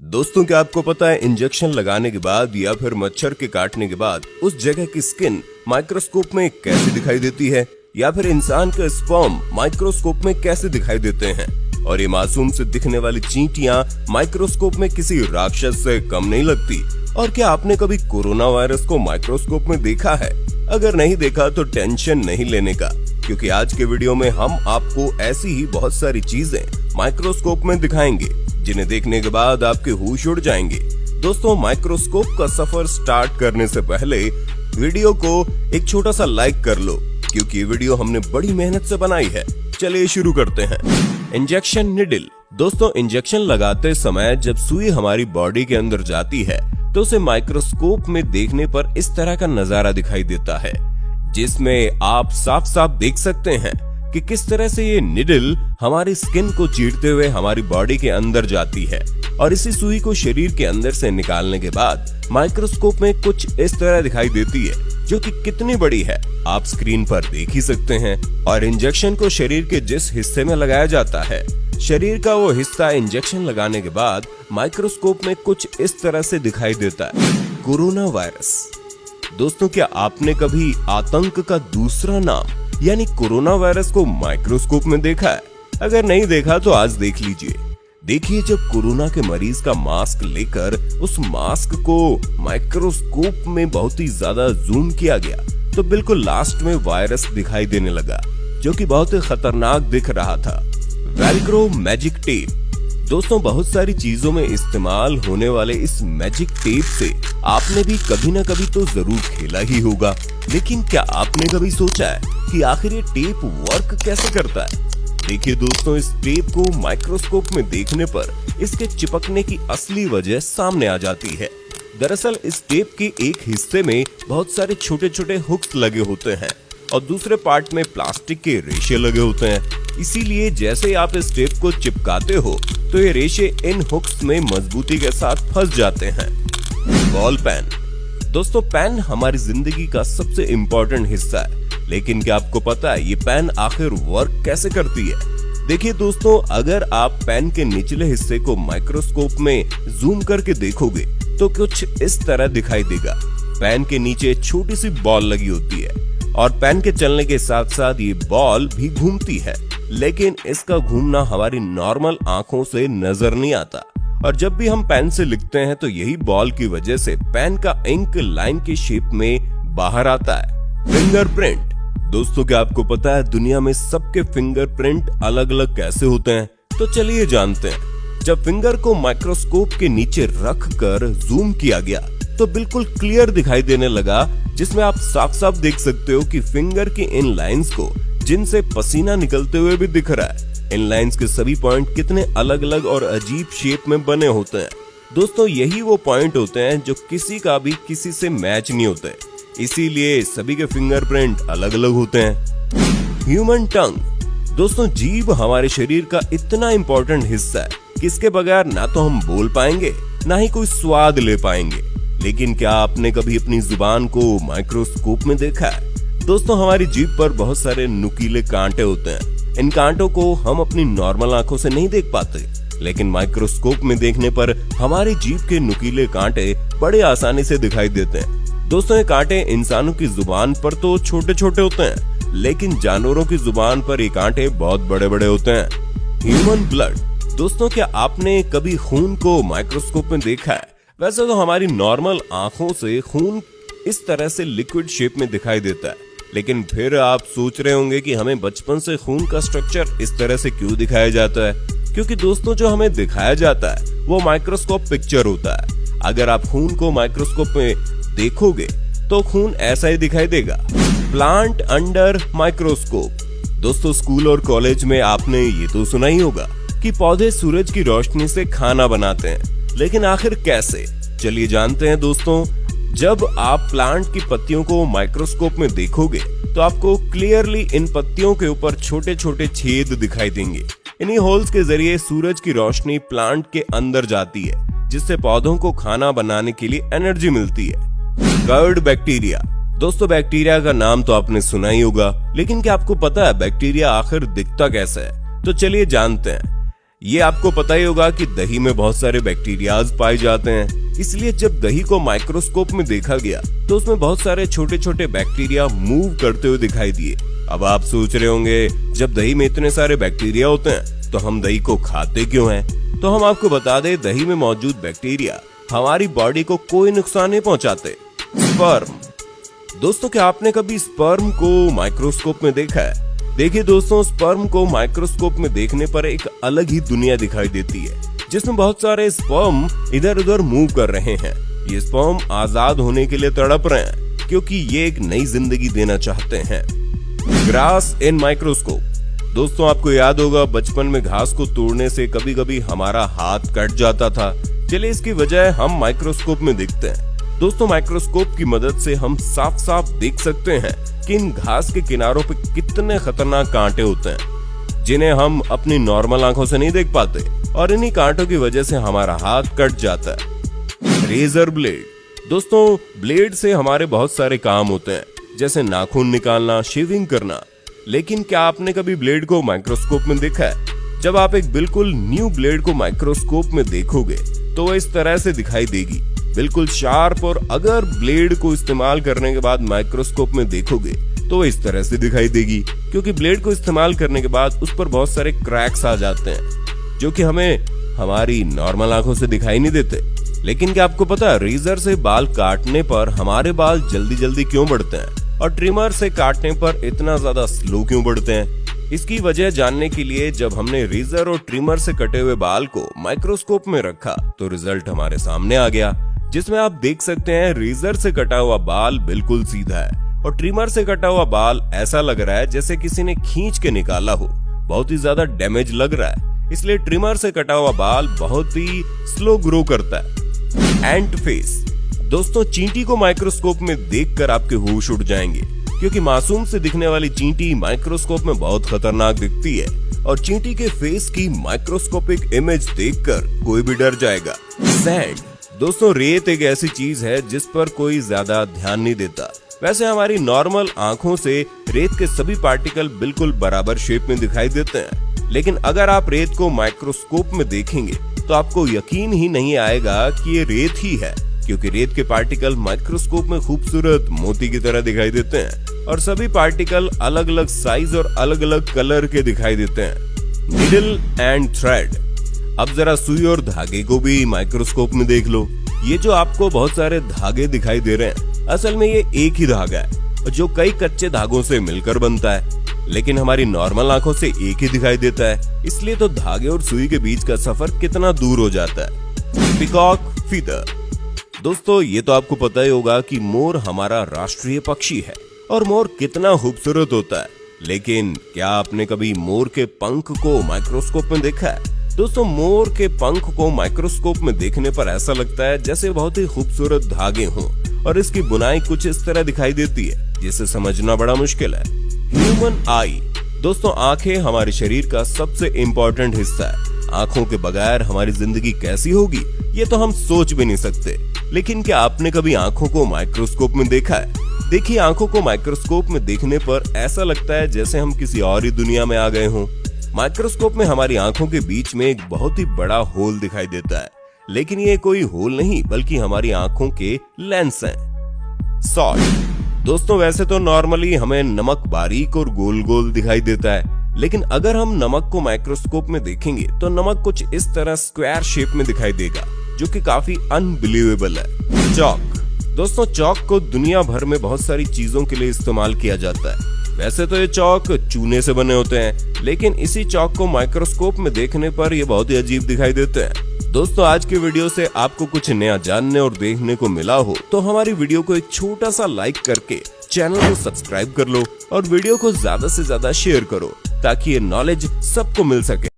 दोस्तों, क्या आपको पता है इंजेक्शन लगाने के बाद या फिर मच्छर के काटने के बाद उस जगह की स्किन माइक्रोस्कोप में कैसे दिखाई देती है, या फिर इंसान का स्पर्म माइक्रोस्कोप में कैसे दिखाई देते हैं। और ये मासूम से दिखने वाली चींटियां माइक्रोस्कोप में किसी राक्षस से कम नहीं लगती। और क्या आपने कभी कोरोना वायरस को माइक्रोस्कोप में देखा है? अगर नहीं देखा तो टेंशन नहीं लेने का, क्योंकि आज के वीडियो में हम आपको ऐसी ही बहुत सारी चीजें माइक्रोस्कोप में दिखाएंगे जिन्हें देखने के बाद आपके होश उड़ जाएंगे। दोस्तों, माइक्रोस्कोप का सफर स्टार्ट करने से पहले वीडियो को एक छोटा सा लाइक कर लो, क्योंकि ये वीडियो हमने बड़ी मेहनत से बनाई है। चलिए शुरू करते हैं। Injection needle. दोस्तों, इंजेक्शन लगाते समय जब सुई हमारी बॉडी के अंदर जाती है तो उसे माइक्रोस्कोप में देखने पर इस तरह का नजारा दिखाई देता है, जिसमें आप साफ साफ देख सकते हैं कि किस तरह से ये निडल हमारी स्किन को चीरते हुए हमारी बॉडी के अंदर जाती है। और इसी सुई को शरीर के अंदर से निकालने के बाद माइक्रोस्कोप में कुछ इस तरह दिखाई देती है, जो कि कितनी बड़ी है आप स्क्रीन पर देख ही सकते हैं। और इंजेक्शन को शरीर के जिस हिस्से में लगाया जाता है, शरीर का वो हिस्सा इंजेक्शन लगाने के बाद माइक्रोस्कोप में कुछ इस तरह से दिखाई देता है। Corona virus. दोस्तों, क्या आपने कभी आतंक का दूसरा नाम यानी कोरोना वायरस को माइक्रोस्कोप में देखा है? अगर नहीं देखा तो आज देख लीजिए। देखिए, जब कोरोना के मरीज का मास्क लेकर उस मास्क को माइक्रोस्कोप में बहुत ही ज्यादा जूम किया गया तो बिल्कुल लास्ट में वायरस दिखाई देने लगा, जो कि बहुत ही खतरनाक दिख रहा था। Velcro magic tape. दोस्तों, बहुत सारी चीजों में इस्तेमाल होने वाले इस मैजिक टेप से आपने भी कभी ना कभी तो जरूर खेला ही होगा, लेकिन क्या आपने कभी सोचा है कि आखिर ये टेप वर्क कैसे करता है? देखिए दोस्तों, इस टेप को माइक्रोस्कोप में देखने पर इसके चिपकने की असली वजह सामने आ जाती है। दरअसल इस टेप के एक हिस्से में बहुत सारे छोटे छोटे हुक्स लगे होते हैं और दूसरे पार्ट में प्लास्टिक के रेशे लगे होते हैं। इसीलिए जैसे आप इस टेप को चिपकाते हो तो ये रेशे इन हुक्स में मजबूती के साथ फंस जाते हैं। Ball pen. दोस्तों, पेन हमारी जिंदगी का सबसे इम्पोर्टेंट हिस्सा है, लेकिन क्या आपको पता है ये पेन आखिर वर्क कैसे करती है? देखिए दोस्तों, अगर आप पेन के निचले हिस्से को माइक्रोस्कोप में जूम करके देखोगे तो कुछ इस तरह दिखाई देगा। पेन के नीचे छोटी सी बॉल लगी होती है और पेन के चलने के साथ साथ ये बॉल भी घूमती है, लेकिन इसका घूमना हमारी नॉर्मल आंखों से नजर नहीं आता। और जब भी हम पेन से लिखते हैं तो यही बॉल की वजह से पेन का इंक लाइन की शेप में बाहर आता है। फिंगरप्रिंट। दोस्तों, क्या आपको पता है दुनिया में सबके फिंगरप्रिंट अलग अलग कैसे होते हैं? तो चलिए जानते हैं। जब फिंगर को माइक्रोस्कोप के नीचे रख कर जूम किया गया तो बिल्कुल क्लियर दिखाई देने लगा, जिसमें आप साफ साफ देख सकते हो कि फिंगर की इन लाइंस को, जिनसे पसीना निकलते हुए भी दिख रहा है, इन लाइंस के सभी पॉइंट कितने अलग अलग और अजीब शेप में बने होते हैं। दोस्तों, यही वो पॉइंट होते हैं जो किसी का भी किसी से मैच नहीं होते, इसीलिए सभी के फिंगरप्रिंट अलग अलग होते हैं। ह्यूमन टंग। दोस्तों, जीभ हमारे शरीर का इतना इम्पोर्टेंट हिस्सा है कि इसके बगैर ना तो हम बोल पाएंगे ना ही कोई स्वाद ले पाएंगे। लेकिन क्या आपने कभी अपनी जुबान को माइक्रोस्कोप में देखा है? दोस्तों, हमारी जीभ पर बहुत सारे नुकीले कांटे होते हैं। इन कांटों को हम अपनी नॉर्मल आंखों से नहीं देख पाते, लेकिन माइक्रोस्कोप में देखने पर हमारी जीभ के नुकीले कांटे बड़े आसानी से दिखाई देते हैं। दोस्तों, ये कांटे इंसानों की जुबान पर तो छोटे छोटे होते हैं, लेकिन जानवरों की जुबान पर ये कांटे बहुत बड़े बड़े होते हैं। Human blood. दोस्तों, क्या आपने कभी खून को माइक्रोस्कोप में देखा है? वैसे तो हमारी नॉर्मल आंखों से खून इस तरह से लिक्विड शेप में दिखाई देता है, लेकिन फिर आप सोच रहे होंगे कि हमें बचपन से खून का स्ट्रक्चर इस तरह से क्यों दिखाया जाता है? क्योंकि दोस्तों, जो हमें दिखाया जाता है वो माइक्रोस्कोप पिक्चर होता है। अगर आप खून को माइक्रोस्कोप में देखोगे तो खून ऐसा ही दिखाई देगा। Plant under microscope. दोस्तों, स्कूल और कॉलेज में आपने ये तो सुना ही होगा कि पौधे सूरज की रोशनी से खाना बनाते हैं, लेकिन आखिर कैसे? चलिए जानते हैं दोस्तों। जब आप प्लांट की पत्तियों को माइक्रोस्कोप में देखोगे तो आपको क्लियरली इन पत्तियों के ऊपर छोटे छोटे छेद दिखाई देंगे। इन्हीं होल्स के जरिए सूरज की रोशनी प्लांट के अंदर जाती है, जिससे पौधों को खाना बनाने के लिए एनर्जी मिलती है। Curd bacteria. दोस्तों, बैक्टीरिया का नाम तो आपने सुना ही होगा, लेकिन क्या आपको पता है बैक्टीरिया आखिर दिखता कैसा है? तो चलिए जानते हैं। ये आपको पता ही होगा कि दही में बहुत सारे बैक्टीरियाज पाए जाते हैं, इसलिए जब दही को माइक्रोस्कोप में देखा गया तो उसमें बहुत सारे छोटे छोटे बैक्टीरिया मूव करते हुए दिखाई दिए। अब आप सोच रहे होंगे, जब दही में इतने सारे बैक्टीरिया होते हैं तो हम दही को खाते क्यों हैं? तो हम आपको बता दें, दही में मौजूद बैक्टीरिया हमारी बॉडी को कोई नुकसान नहीं पहुंचाते। स्पर्म। दोस्तों, क्या आपने कभी स्पर्म को माइक्रोस्कोप में देखा है? देखिए दोस्तों, स्पर्म को माइक्रोस्कोप में देखने पर एक अलग ही दुनिया दिखाई देती है, जिसमें बहुत सारे स्पर्म इधर उधर मूव कर रहे हैं। ये स्पर्म आजाद होने के लिए तड़प रहे हैं, क्योंकि ये एक नई जिंदगी देना चाहते हैं। ग्रास इन माइक्रोस्कोप। दोस्तों, आपको याद होगा, बचपन में घास को तोड़ने से कभी कभी हमारा हाथ कट जाता था। चलिए, इसकी वजह हम माइक्रोस्कोप में देखते हैं। दोस्तों, माइक्रोस्कोप की मदद से हम साफ साफ देख सकते हैं कि इन घास के किनारों पे कितने खतरनाक कांटे होते हैं, जिन्हें हम अपनी नॉर्मल आंखों से नहीं देख पाते, और इन्हीं कांटों की वजह से हमारा हाथ कट जाता है। Razor blade. दोस्तों, ब्लेड से हमारे बहुत सारे काम होते हैं, जैसे नाखून निकालना, शेविंग करना। लेकिन क्या आपने कभी ब्लेड को माइक्रोस्कोप में देखा है? जब आप एक बिल्कुल न्यू ब्लेड को माइक्रोस्कोप में देखोगे तो वह इस तरह से दिखाई देगी, बिल्कुल शार्प। और अगर ब्लेड को इस्तेमाल करने के बाद माइक्रोस्कोप में देखोगे तो इस तरह से दिखाई देगी, क्योंकि ब्लेड को इस्तेमाल करने के बाद उस पर बहुत सारे क्रैक्स आ जाते हैं, जो कि हमें हमारी नॉर्मल आंखों से दिखाई नहीं देते। लेकिन क्या आपको पता है, रेजर से बाल काटने पर हमारे बाल जल्दी जल्दी क्यों बढ़ते हैं और ट्रिमर से काटने पर इतना ज्यादा स्लो क्यों बढ़ते हैं? इसकी वजह जानने के लिए जब हमने रेजर और ट्रिमर से कटे हुए बाल को माइक्रोस्कोप में रखा तो रिजल्ट हमारे सामने आ गया, जिसमें आप देख सकते हैं रेजर से कटा हुआ बाल बिल्कुल सीधा है और ट्रिमर से कटा हुआ बाल ऐसा लग रहा है जैसे किसी ने खींच के निकाला हो। बहुत ही ज्यादा डैमेज लग रहा है, इसलिए ट्रिमर से कटा हुआ बाल बहुत ही स्लो ग्रो करता है। एंट फेस। दोस्तों, चींटी को माइक्रोस्कोप में देखकर आपके होश उड़ जाएंगे, क्योंकि मासूम से दिखने वाली चींटी माइक्रोस्कोप में बहुत खतरनाक दिखती है, और चींटी के फेस की माइक्रोस्कोपिक इमेज देखकर कोई भी डर जाएगा। सैंड। दोस्तों, रेत एक ऐसी चीज है जिस पर कोई ज्यादा ध्यान नहीं देता। वैसे हमारी नॉर्मल आंखों से रेत के सभी पार्टिकल बिल्कुल बराबर शेप में दिखाई देते हैं, लेकिन अगर आप रेत को माइक्रोस्कोप में देखेंगे तो आपको यकीन ही नहीं आएगा कि ये रेत ही है, क्योंकि रेत के पार्टिकल माइक्रोस्कोप में खूबसूरत मोती की तरह दिखाई देते हैं, और सभी पार्टिकल अलग अलग साइज और अलग अलग कलर के दिखाई देते हैं। Needle and thread. अब जरा सुई और धागे को भी माइक्रोस्कोप में देख लो। ये जो आपको बहुत सारे धागे दिखाई दे रहे हैं, असल में ये एक ही धागा है जो कई कच्चे धागों से मिलकर बनता है, लेकिन हमारी नॉर्मल आंखों से एक ही दिखाई देता है। इसलिए तो धागे और सुई के बीच का सफर कितना दूर हो जाता है। Peacock feather. दोस्तों, ये तो आपको पता ही होगा कि मोर हमारा राष्ट्रीय पक्षी है और मोर कितना खूबसूरत होता है, लेकिन क्या आपने कभी मोर के पंख को माइक्रोस्कोप में देखा है? दोस्तों, मोर के पंख को माइक्रोस्कोप में देखने पर ऐसा लगता है जैसे बहुत ही खूबसूरत धागे हों, और इसकी बुनाई कुछ इस तरह दिखाई देती है जिसे समझना बड़ा मुश्किल है। ह्यूमन आई। दोस्तों, आंखें हमारे शरीर का सबसे इम्पोर्टेंट हिस्सा है। आंखों के बगैर हमारी जिंदगी कैसी होगी, ये तो हम सोच भी नहीं सकते। लेकिन क्या आपने कभी आंखों को माइक्रोस्कोप में देखा है? देखिए, आंखों को माइक्रोस्कोप में देखने पर ऐसा लगता है जैसे हम किसी और ही दुनिया में आ गए हों। माइक्रोस्कोप में हमारी आंखों के बीच में एक बहुत ही बड़ा होल दिखाई देता है, लेकिन ये कोई होल नहीं बल्कि हमारी आंखों के लेंस हैं। सॉल्ट। दोस्तों, वैसे तो नॉर्मली हमें नमक बारीक और गोल गोल दिखाई देता है, लेकिन अगर हम नमक को माइक्रोस्कोप में देखेंगे तो नमक कुछ इस तरह स्क्वायर शेप में दिखाई देगा, जो कि काफी अनबिलीवेबल है। चौक। दोस्तों, चौक को दुनिया भर में बहुत सारी चीजों के लिए इस्तेमाल किया जाता है। वैसे तो ये चौक चूने से बने होते हैं, लेकिन इसी चौक को माइक्रोस्कोप में देखने पर ये बहुत ही अजीब दिखाई देते हैं। दोस्तों, आज की वीडियो से आपको कुछ नया जानने और देखने को मिला हो तो हमारी वीडियो को एक छोटा सा लाइक करके चैनल को सब्सक्राइब कर लो और वीडियो को ज्यादा से ज्यादा शेयर करो, ताकि ये नॉलेज सबको मिल सके।